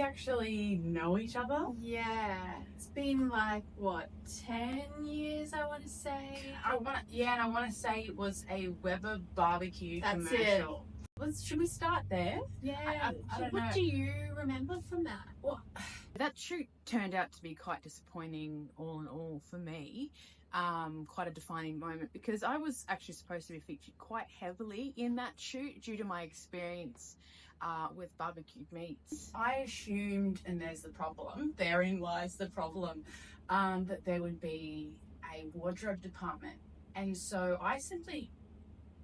actually know each other. Yeah, it's been like what, 10 years I want to say. I want to say it was a Weber BBQ That's commercial. Should we start there? Yeah. I don't What know. do you remember from that? Well, that shoot turned out to be quite disappointing all in all for me. Quite a defining moment because I was actually supposed to be featured quite heavily in that shoot due to my experience with barbecued meats. I assumed, and therein lies the problem, that there would be a wardrobe department. And so I simply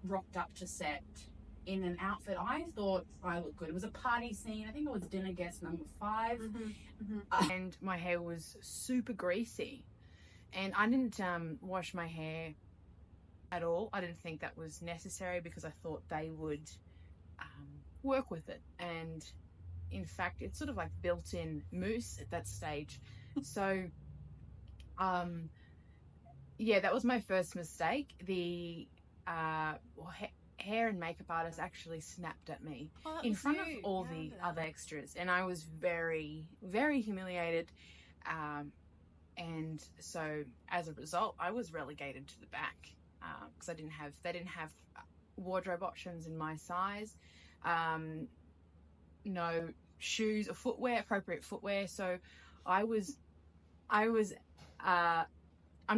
rocked up to set in an outfit I thought I looked good. It was a party scene. I think it was dinner guest number 5. And my hair was super greasy. And I didn't wash my hair at all. I didn't think that was necessary because I thought they would work with it. And in fact, it's sort of like built-in mousse at that stage. So, yeah, that was my first mistake. The hair and makeup artist actually snapped at me in front of all the other extras. And I was very, very humiliated. And so as a result, I was relegated to the back because they didn't have wardrobe options in my size, no shoes or appropriate footwear. So I'm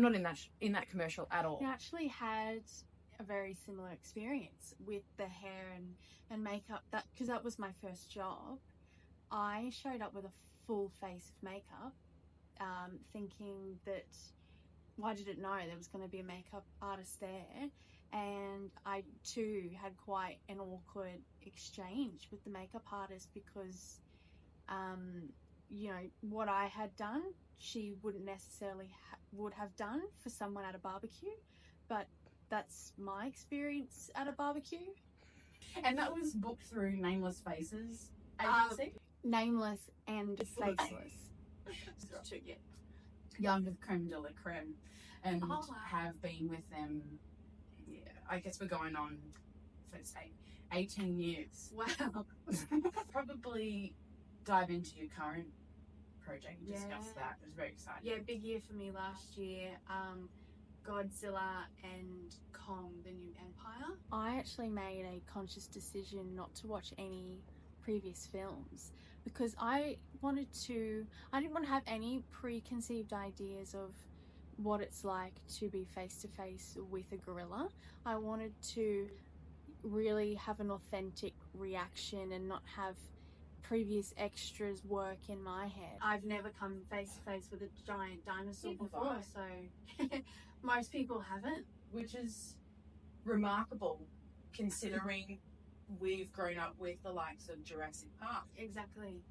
not in that commercial at all. I actually had a very similar experience with the hair and makeup, because that was my first job. I showed up with a full face of makeup, thinking that, well, I didn't know there was going to be a makeup artist there, and I too had quite an awkward exchange with the makeup artist because you know, what I had done she wouldn't necessarily would have done for someone at a barbecue, but that's my experience at a barbecue. And that was booked through Nameless Faces agency? Nameless and Faceless. To get young of creme de la creme, and have been with them, yeah, I guess we're going on, let's say, 18 years. Wow. Probably dive into your current project and discuss that. It was very exciting. Yeah, big year for me last year. Godzilla and Kong, the New Empire. I actually made a conscious decision not to watch any previous films because I didn't want to have any preconceived ideas of what it's like to be face to face with a gorilla. I wanted to really have an authentic reaction and not have previous extras work in my head. I've never come face to face with a giant dinosaur before, so most people haven't. Which is remarkable considering we've grown up with the likes of Jurassic Park. Exactly.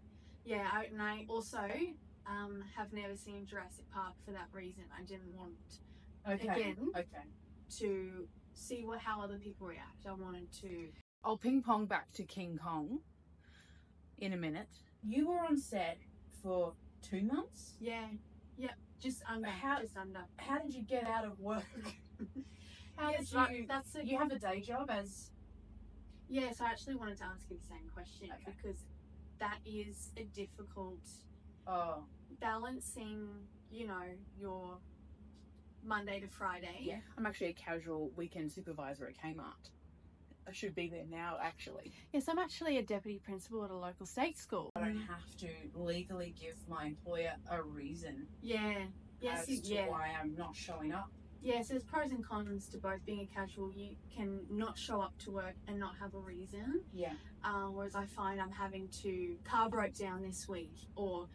Yeah, and I also have never seen Jurassic Park for that reason. I didn't want to see how other people react. I wanted to... I'll ping pong back to King Kong in a minute. You were on set for 2 months? Yeah. Yep. Just under. How did you get out of work? You have a day job as... Yes, I actually wanted to ask you the same question because that is a difficult balancing, you know, your Monday to Friday. Yeah. I'm actually a casual weekend supervisor at Kmart. I should be there now, actually. Yes, I'm actually a deputy principal at a local state school. I don't have to legally give my employer a reason. Yeah. Yes, as to why I'm not showing up. Yes, there's pros and cons to both. Being a casual, you can not show up to work and not have a reason. Yeah. Whereas I find I'm having to car broke down this week, or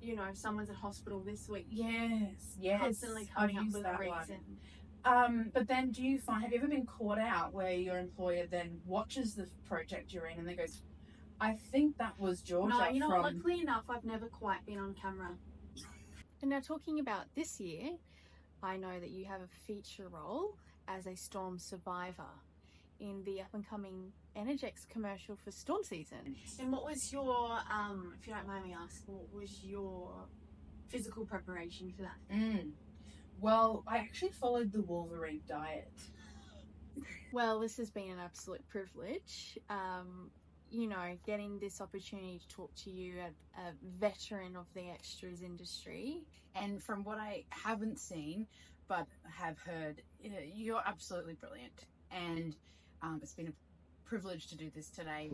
you know, someone's at hospital this week. Yes. Constantly coming up with a reason. But then have you ever been caught out where your employer then watches the project you're in and they goes, I think that was Georgia? No, you know, luckily enough, I've never quite been on camera. And now talking about this year, I know that you have a feature role as a storm survivor in the up-and-coming Energex commercial for storm season. And what was your, if you don't mind me asking, what was your physical preparation for that? Well, I actually followed the Wolverine diet. Well, this has been an absolute privilege. you know, getting this opportunity to talk to you, a veteran of the extras industry. And from what I haven't seen but have heard, you're absolutely brilliant, and it's been a privilege to do this today.